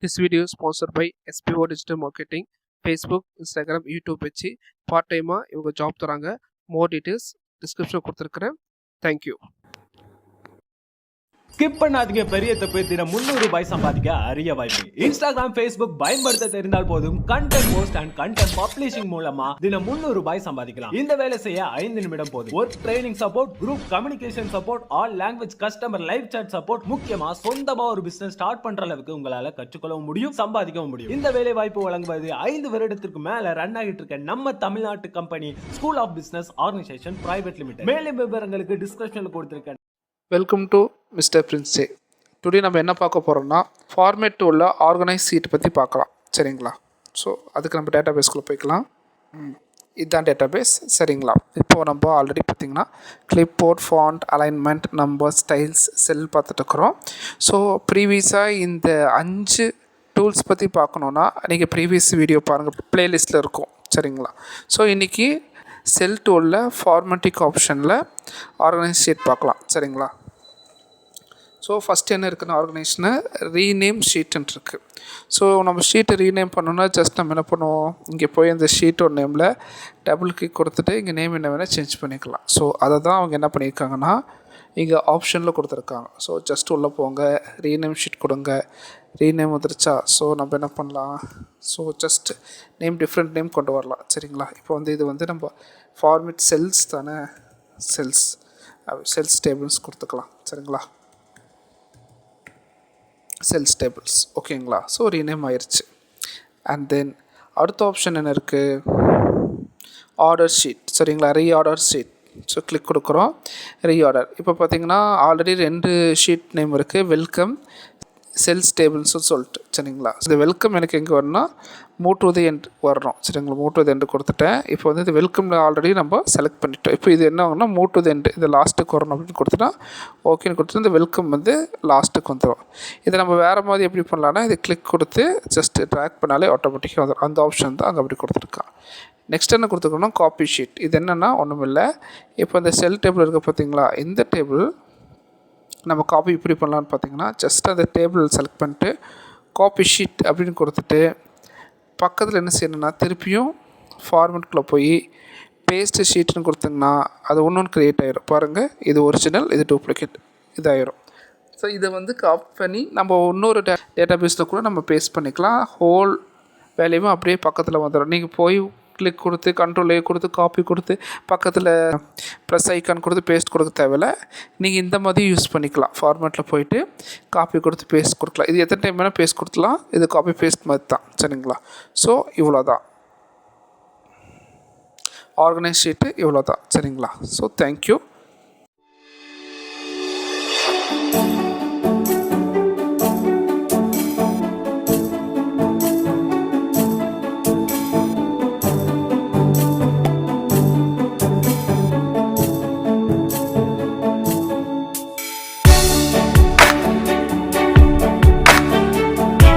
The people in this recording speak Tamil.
This video is sponsored by SPO Digital Marketing, Facebook, Instagram, YouTube வச்சு பார்ட் டைமாக இவங்க ஜாப் தராங்க. மோர் டீட்டெயில்ஸ் டிஸ்கிரிப்ஷன் கொடுத்துருக்குறேன். தேங்க்யூ. ஸ்கிப் பண்ணாதீங்க, பெரிய தப்பு. தினம் 300 ரூபாய் சம்பாதிக்க அரிய வாய்ப்பு. இன்ஸ்டாகிராம், ஃபேஸ்புக் பயன்படுத்த தெரிந்தால் போதும். Content post and content publishing மூலமா தினம் 300 ரூபாய் சம்பாதிக்கலாம். இந்த வேலை செய்ய 5 நிமிடம் போதும். Work training support, group communication support, all language customer live chat support, முக்கியமா சொந்தமா ஒரு பிசினஸ் ஸ்டார்ட் பண்ற அளவுக்கு உங்களால கற்றுக்கொள்ளவும் முடியும், சம்பாதிக்கவும் முடியும். இந்த வேலை வாய்ப்பு வழங்குவது 5 வருடத்திற்கு மேல ரன் ஆகிட்டு இருக்க நம்ம தமிழ்நாட்டு company school of business organisation private limited. மேலும் விவரங்களுக்கு டிஸ்கிரிப்ஷன்ல கொடுத்திருக்கேன். வெல்கம் டு மிஸ்டர் பிரின்ஸே. டுடே நம்ம என்ன பார்க்க போகிறோம்னா ஃபார்மேட் உள்ள ஆர்கனைஸ் சீட் பற்றி பார்க்கலாம். சரிங்களா? ஸோ அதுக்கு நம்ம டேட்டா பேஸ்குள்ளே போய்க்கலாம். இதுதான் டேட்டா பேஸ். சரிங்களா? இப்போது நம்ம ஆல்ரெடி பார்த்திங்கன்னா clipboard, font, alignment, number, styles, cell பார்த்துட்டு இருக்கிறோம். ஸோ ப்ரீவியஸாக இந்த 5 டூல்ஸ் பற்றி பார்க்கணுன்னா நீங்கள் ப்ரீவியஸ் வீடியோ பாருங்கள், ப்ளேலிஸ்ட்டில் இருக்கும். சரிங்களா? ஸோ இன்றைக்கி செல் டூலில் ஃபார்மேட்டிக் ஆப்ஷனில் ஆர்கனைஸ் ஷீட் பார்க்கலாம். சரிங்களா? ஸோ ஃபஸ்ட்டு என்ன இருக்குன்னு ஆர்கனைஸ்னு ரீநேம் ஷீட்டுன்னு இருக்குது. ஸோ நம்ம ஷீட்டை ரீநேம் பண்ணோன்னா ஜஸ்ட் நம்ம என்ன பண்ணுவோம், இங்கே போய் அந்த ஷீட்டோட நேமில் டபுள் கிளிக் கொடுத்துட்டு இங்கே நேம் என்ன வேணால் சேஞ்ச் பண்ணிக்கலாம். ஸோ அதை தான் அவங்க என்ன பண்ணியிருக்காங்கன்னா இங்கே ஆப்ஷனில் கொடுத்துருக்காங்க. ஸோ ஜஸ்ட் உள்ளே போங்க, ரீநேம் ஷீட் கொடுங்க. ரீநேம் வந்துருச்சா? ஸோ நம்ம என்ன பண்ணலாம், so just name different name கொண்டு வரலாம். சரிங்களா? இப்போ வந்து இது வந்து நம்ம ஃபார்மேட் செல்ஸ் தானே, செல்ஸ் டேபிள்ஸ் கொடுத்துக்கலாம். சரிங்களா? செல்ஸ் டேபிள்ஸ் ஓகேங்களா? ஸோ ரீநேம் ஆயிடுச்சு. அண்ட் தென் அடுத்த ஆப்ஷன் என்ன இருக்குது, ஆர்டர் ஷீட். சரிங்களா? Reorder sheet. ஸோ கிளிக் கொடுக்குறோம், ரீஆர்டர். இப்போ பார்த்தீங்கன்னா ஆல்ரெடி 2 ஷீட் நேம் இருக்குது, வெல்கம், செல்ஸ் டேபிள்ஸ்னு சொல்லிட்டு. சரிங்களா? இந்த வெல்கம் எனக்கு எங்கே வரணும்னா மூவ் டு தி எண்ட் வரணும். சரிங்களா? மூவ் டு தி எண்டு கொடுத்துட்டேன். இப்போ வந்து இது வெல்கமில் ஆல்ரெடி நம்ம செலக்ட் பண்ணிட்டோம். இப்போ இது என்ன ஆகுனா மூவ் டு தி எண்டு, இது லாஸ்ட்டுக்கு வரணும் அப்படின்னு கொடுத்துட்டா ஓகேன்னு கொடுத்துட்டு இந்த வெல்கம் வந்து லாஸ்ட்டுக்கு வந்துடும். இதை நம்ம வேறு மாதிரி எப்படி பண்ணலான்னா இது கிளிக் கொடுத்து ஜஸ்ட் ட்ராக் பண்ணாலே ஆட்டோமேட்டிக்காக வந்துடும். அந்த ஆப்ஷன் தான் அங்கே அப்படி கொடுத்துருக்கான். நெக்ஸ்ட் என்ன கொடுத்துருக்கோம்னா காப்பி ஷீட். இது என்னென்னா ஒன்றும் இல்லை, இப்போ இந்த செல் டேபிள் இருக்குது பார்த்தீங்களா, இந்த டேபிள் நம்ம காப்பி இப்படி பண்ணலான்னு பார்த்தீங்கன்னா ஜஸ்ட் அந்த டேபிள் செலக்ட் பண்ணிட்டு காப்பி ஷீட் அப்படின்னு கொடுத்துட்டு பக்கத்தில் என்ன செய்யணும்னா திருப்பியும் ஃபார்மேட்குள்ளே போய் பேஸ்ட் ஷீட்னு கொடுத்தீங்கன்னா அது ஒன்று க்ரியேட் ஆகிடும். பாருங்கள், இது ஒரிஜினல், இது டூப்ளிகேட், இதாகிடும். ஸோ இதை வந்து காப்பி பண்ணி நம்ம இன்னொரு டேட்டா பேஸில் கூட நம்ம பேஸ்ட் பண்ணிக்கலாம். ஹோல் வேலையும் அப்படியே பக்கத்தில் வந்துடும். நீங்கள் போய் கிளிக் கொடுத்து கண்ட்ரோல் கொடுத்து காப்பி கொடுத்து பக்கத்தில் ப்ளஸ் ஐக்கான் கொடுத்து பேஸ்ட் கொடுக்க தேவையில்ல. நீங்கள் இந்த மாதிரி யூஸ் பண்ணிக்கலாம். ஃபார்மேட்டில் போயிட்டு காப்பி கொடுத்து பேஸ்ட் கொடுக்கலாம். இது எத்தனை டைம் வேணால் பேஸ்ட் கொடுத்துலாம். இது காப்பி பேஸ்ட் மாதிரி தான். சரிங்களா? ஸோ இவ்வளோ தான் ஆர்கனைஸ் ஷீட்டு, இவ்வளோ தான். சரிங்களா? So thank you.